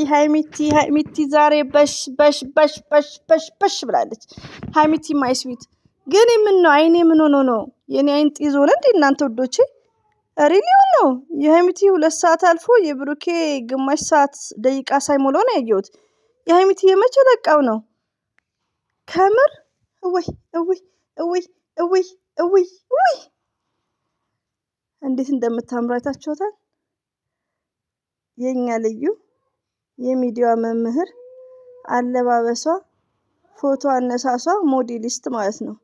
ሃይሚቲ ዛሬ በሽ በሽ በሽ በሽ በሽ በሽ ብላለች። ሃይሚቲ ማይ ስዊት ግን ምን ነው አይኔ ምን ሆኖ ነው የኔ አይን ጢዞ ነው እንዴ እናንተ ወዶቼ? ሪሊው ነው የሃይሚቲ 2 ሰዓት አልፎ የብሩኬ ግማሽ ሰዓት ደቂቃ ሳይሞላው ነው ያየሁት። የሃይሚቲ የመቼ ለቃው ነው ከምር? ወይ ወይ ወይ ወይ ወይ ወይ እንዴት እንደምታምር አይታችኋታል? የኛ ልዩ የሚዲያ መምህር አለባበሷ፣ ፎቶ አነሳሷ ሞዴሊስት ማለት ነው።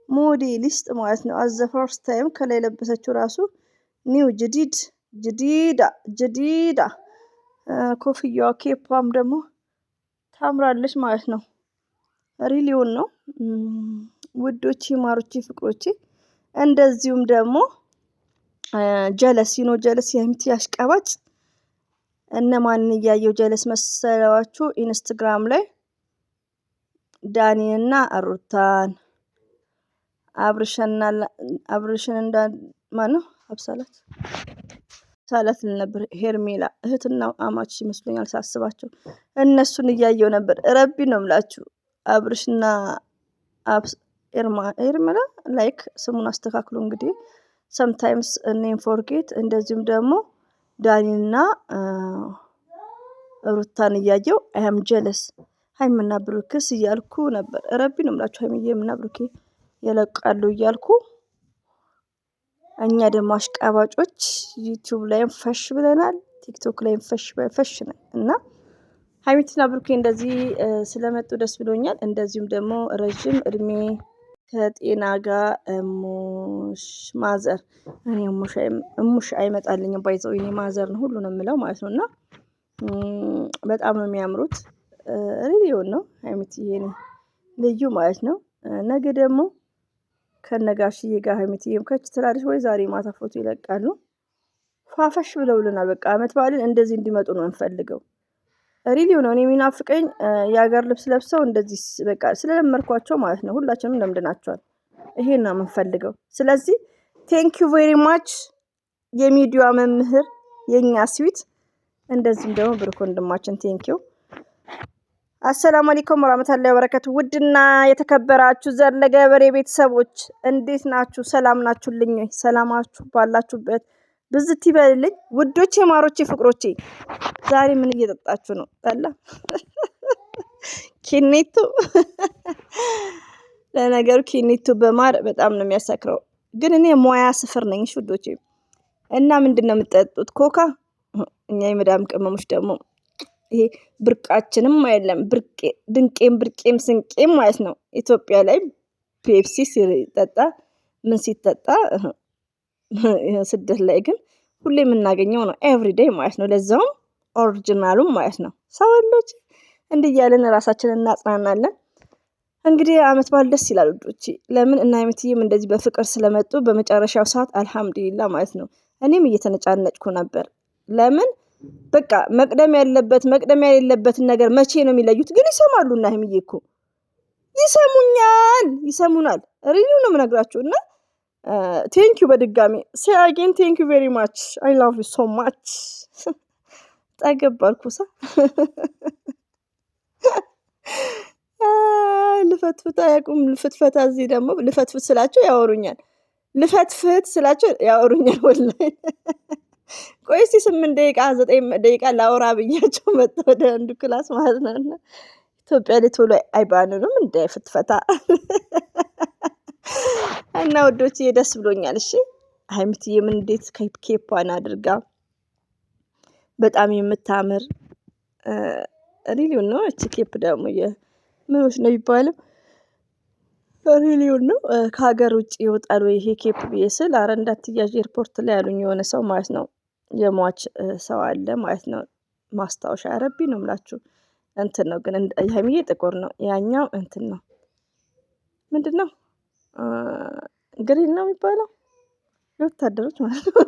ሞዴሊስት ማለት ነው። አዘ ፈርስት ታይም ከላይ ለበሰችው ራሱ ኒው ጀዲዳ ኮፍያዋ ኬፓም ደግሞ ታምራለች ማለት ነው። ሪሊውን ነው ውዶቼ፣ ማሮቼ፣ ፍቅሮቼ። እንደዚሁም ደግሞ ጀለስ የሃይሚቲ አሽቃባጭ እነማንን እያየው ጀለስ መሰላችሁ? ኢንስታግራም ላይ ዳኒና ሩታን አብርሽን እንዳ ማነው ሳላት ነበር ሄርሜላ እህትና አማች ይመስሉኛል ሳስባቸው እነሱን እያየው ነበር። ረቢ ነው የምላችሁ አብርሽና ሄርሜላ ላይክ ስሙን አስተካክሉ እንግዲህ sometimes name forget። እንደዚሁም ደግሞ ዳኒና ሩታን እያየው አም ጀለስ ሃይሚና ብሩክስ እያልኩ ነበር። ረቢ ነው የምላችሁ ሃይሚዬና ብሩኬ የለቃሉ እያልኩ እኛ ደግሞ አሽቃባጮች ዩቲዩብ ላይም ፈሽ ብለናል፣ ቲክቶክ ላይም ፈሽ ነን እና ሃይሚና ብሩኬ እንደዚህ ስለመጡ ደስ ብሎኛል። እንደዚሁም ደግሞ ረጅም እድሜ ከጤና ጋር ማዘር እኔ እሙሽ አይመጣልኝም ባይዘው እኔ ማዘር ነው ሁሉንም የምለው ማለት ነውና በጣም ነው የሚያምሩት። ሪሊውን ነው ሃይሚትዬ ነው ልዩ ማለት ነው። ነገ ደግሞ ከነጋሽዬ ጋር ሃይሚትዬም ከች ትላለች ወይ ዛሬ ማታ ፎቶ ይለቃሉ። ፋፈሽ ብለውልናል። በቃ አመት በዓልን እንደዚህ እንዲመጡ ነው እንፈልገው። ሪሊው ነው እኔ የሚናፍቀኝ የሀገር ልብስ ለብሰው እንደዚህ በቃ ስለለመድኳቸው ማለት ነው። ሁላችንም ለምደናቸዋል። ይሄን ነው የምንፈልገው። ስለዚህ ቴንክ ዩ ቬሪ ማች የሚዲያ መምህር የኛ ስዊት። እንደዚህም ደግሞ ብሩክ ወንድማችን ቴንክ ዩ። አሰላሙ አለይኩም ወራህመቱላሂ ወበረካቱ። ውድና የተከበራችሁ ዘለገበሬ ቤተሰቦች እንዴት ናችሁ? ሰላም ናችሁልኝ? ሰላማችሁ ባላችሁበት ብዝት ይበልልኝ። ውዶቼ፣ ማሮቼ፣ ፍቅሮቼ ዛሬ ምን እየጠጣችሁ ነው? ጠላ ኪኒቱ። ለነገሩ ኪኒቱ በማር በጣም ነው የሚያሰክረው። ግን እኔ ሞያ ስፍር ነኝ ውዶቼ። እና ምንድነው የምትጠጡት? ኮካ። እኛ የመዳም ቅመሞች ደግሞ ይሄ ብርቃችንም አይደለም ብርቄም ስንቄም ማለት ነው። ኢትዮጵያ ላይ ፔፕሲ ሲጠጣ ምን ሲጠጣ ስደት ላይ ግን ሁሌ የምናገኘው ነው። ኤቭሪዴይ ማለት ነው። ለዛውም ኦሪጂናሉም ማለት ነው። ሰውሎች እንዲህ እያለን ራሳችንን እናጽናናለን። እንግዲህ አመት በዓል ደስ ይላል ውዶቼ። ለምን እና ሃይሚትዬም እንደዚህ በፍቅር ስለመጡ በመጨረሻው ሰዓት አልሐምዱሊላህ ማለት ነው። እኔም እየተነጫነጭኩ ነበር። ለምን በቃ መቅደም የሌለበትን ነገር መቼ ነው የሚለዩት? ግን ይሰማሉና ሃይሚዬ እኮ ይሰሙናል። ሪሊው ነው የምነግራችሁ። እና ቴንክ ዩ በድጋሚ ሴይ አጌን ቴንክ ዩ ቬሪ ማች አይ ላቭ ዩ ሶ ማች። ጠገባልኩሳ ልፈትፍት አያውቁም። ልፍትፈታ እዚህ ደግሞ ልፈትፍት ስላቸው ያወሩኛል። ወላሂ ቆይ እስኪ 8 ደቂቃ 9 ደቂቃ ላውራ ብያቸው መጣ ወደ አንዱ ክላስ ማለት ነው። እና ኢትዮጵያ ላይ ቶሎ አይባንንም እንደ ፍትፈታ እና ወዶች ደስ ብሎኛል። እሺ ሃይሚትዬም እንዴት ኬፓን አድርጋ በጣም የምታምር ሪሊውን ነው። እቺ ኬፕ ደግሞ ምኖች ነው ይባላል። ሪሊውን ነው። ከሀገር ውጭ ይወጣል ወይ ይሄ ኬፕ ብዬ ስል አረ እንዳትያዥ ኤርፖርት ላይ ያሉኝ የሆነ ሰው ማለት ነው። የሟች ሰው አለ ማለት ነው። ማስታወሻ ረቢ ነው የምላችሁ። እንትን ነው ግን ሃይሚዬ ጥቁር ነው። ያኛው እንትን ነው ምንድነው? ግሪን ነው የሚባለው። የወታደሮች ማለት ነው።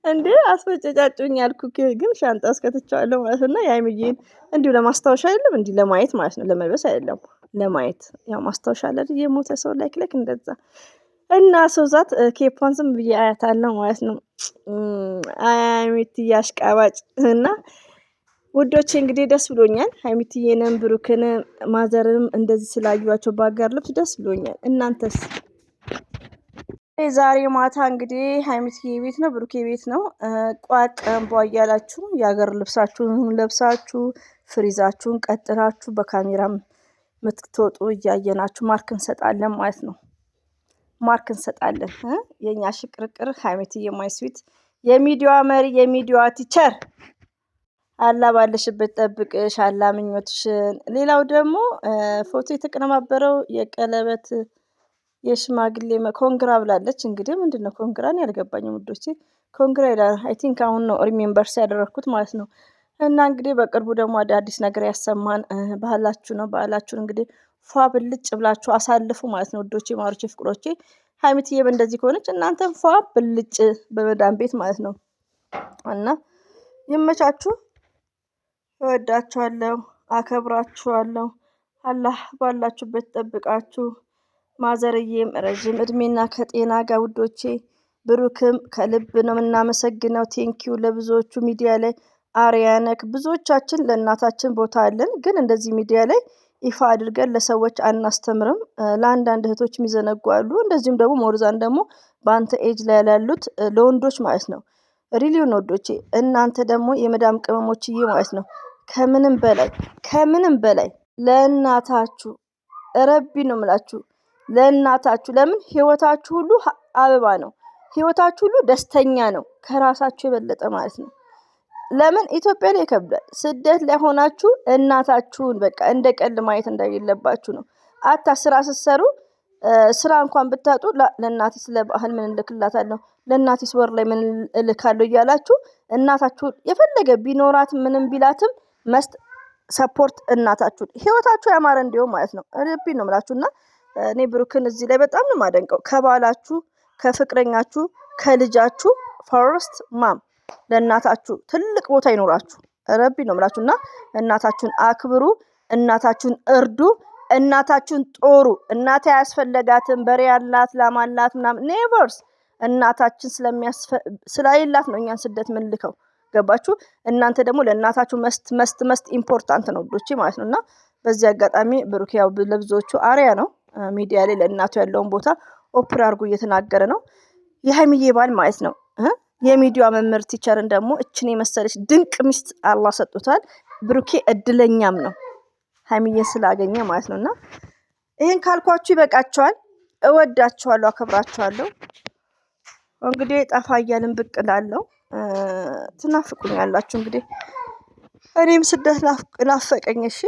እንዴ አስፈጨጫጩኝ ያልኩ ግን ሻንጣ አስከትቼዋለሁ ማለት ነው። የሃይሚዬን እንዲሁ ለማስታወሻ አይደለም እንዲህ ለማየት ማለት ነው። ለመልበስ አይደለም ለማየት። ያው ማስታወሻ አለ የሞተ ሰው ላይክ እንደዛ እና ሶዛት ኬፓን ዝም ብዬ አያታለሁ ማለት ነው። ሀይሚትዬ አሽቃባጭ እና ውዶቼ እንግዲህ ደስ ብሎኛል። ሀይሚትዬንም ብሩክንም ማዘርንም እንደዚህ ስላዩዋቸው በአጋር ልብስ ደስ ብሎኛል። እናንተስ? ዛሬ ማታ እንግዲህ ሀይሚትዬ ቤት ነው ብሩኬ ቤት ነው። ቋቀም እያላችሁ የሀገር ልብሳችሁን ለብሳችሁ ፍሪዛችሁን ቀጥላችሁ በካሜራም ምትወጡ እያየናችሁ ማርክ እንሰጣለን ማለት ነው። ማርክ እንሰጣለን። የኛ ሽቅርቅር ሀይሚትዬ ማይስዊት የሚዲያዋ መሪ የሚዲያዋ ቲቸር አላ ባለሽበት ጠብቅሽ፣ አላ ምኞትሽን። ሌላው ደግሞ ፎቶ የተቀነባበረው የቀለበት የሽማግሌ ኮንግራ ብላለች። እንግዲህ ምንድነው ኮንግራን ያልገባኝም ውዶቼ። ኮንግራ ይላል። አይ ቲንክ አሁን ነው ሪሜምበርስ ያደረኩት ማለት ነው። እና እንግዲህ በቅርቡ ደግሞ አዲስ ነገር ያሰማን ባህላችሁ ነው። ባህላችሁን እንግዲህ ፏ ብልጭ ብላችሁ አሳልፉ ማለት ነው ውዶቼ፣ ማሮቼ፣ ፍቅሮቼ። ሀይሚትዬ እንደዚህ ከሆነች እናንተም ፏ ብልጭ በመዳን ቤት ማለት ነው። እና ይመቻችሁ። እወዳችኋለሁ፣ አከብራችኋለሁ። አላህ ባላችሁበት ጠብቃችሁ። ማዘርዬም ረዥም እድሜና ከጤና ጋር ውዶቼ። ብሩክም ከልብ ነው የምናመሰግነው። ቴንኪዩ ለብዙዎቹ ሚዲያ ላይ አርያነክ ብዙዎቻችን ለእናታችን ቦታ አለን፣ ግን እንደዚህ ሚዲያ ላይ ይፋ አድርገን ለሰዎች አናስተምርም። ለአንዳንድ እህቶች የሚዘነጉ አሉ። እንደዚሁም ደግሞ ሞርዛን ደግሞ በአንተ ኤጅ ላይ ያሉት ለወንዶች ማለት ነው። ሪሊዮን ወዶቼ እናንተ ደግሞ የመዳም ቅመሞችዬ ማለት ነው። ከምንም በላይ ለእናታችሁ ረቢ ነው የምላችሁ። ለእናታችሁ ለምን ህይወታችሁ ሁሉ አበባ ነው። ህይወታችሁ ሁሉ ደስተኛ ነው፣ ከራሳችሁ የበለጠ ማለት ነው። ለምን ኢትዮጵያ ላይ ይከብዳል። ስደት ላይ ሆናችሁ እናታችሁን በቃ እንደ ቀልድ ማየት እንደሌለባችሁ ነው። ስራ ስትሰሩ ስራ እንኳን ብታጡ ለእናቴ ስለ ባህል ምን እልክላታለሁ፣ ለእናቴስ ወር ላይ ምን እልካለሁ እያላችሁ እናታችሁን የፈለገ ቢኖራት ምንም ቢላትም ሰፖርት እናታችሁን ህይወታችሁ ያማረ እንዲሆን ማለት ነው። ርቢ ነው የምላችሁና እኔ ብሩክን እዚህ ላይ በጣም ነው የማደንቀው። ከባላችሁ፣ ከፍቅረኛችሁ፣ ከልጃችሁ ፈርስት ማም ለእናታችሁ ትልቅ ቦታ ይኖራችሁ። ረቢ ነው የምላችሁና እናታችሁን አክብሩ፣ እናታችሁን እርዱ፣ እናታችሁን ጦሩ። እናት አያስፈልጋትም፣ በሬ ያላት ላም አላት ምናምን ኔቨርስ። እናታችን ስለሌላት ነው እኛን ስደት ምንልከው። ገባችሁ? እናንተ ደግሞ ለእናታችሁ መስት ኢምፖርታንት ነው ውዶቼ ማለት ነውና በዚህ አጋጣሚ ብሩክ ያው ለብዙዎቹ አሪያ ነው። ሚዲያ ላይ ለእናቱ ያለውን ቦታ ኦፕራ አድርጎ እየተናገረ ነው። የሀይሚዬ ባል ማለት ነው የሚዲያ መምህር ቲቸርን ደግሞ እችን የመሰለች ድንቅ ሚስት አላህ ሰጥቶታል። ብሩኬ እድለኛም ነው ሀይሚዬን ስላገኘ ማለት ነውና ይሄን ካልኳችሁ ይበቃችኋል። እወዳችኋለሁ፣ አከብራችኋለሁ። እንግዲህ ጠፋ እያልን ብቅ እላለሁ። ትናፍቁኛላችሁ እንግዲህ እኔም ስደት ናፈቀኝ። እሺ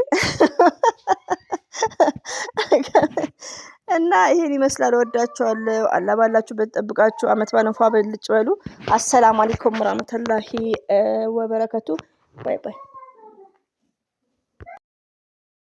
እና ይሄን ይመስላል። ወዳችኋለሁ። አላህ ባላችሁበት ጠብቃችሁ። አመት ባነፋ በልጭ በሉ። አሰላሙ አለይኩም ወራህመቱላሂ ወበረከቱ። ባይ ባይ።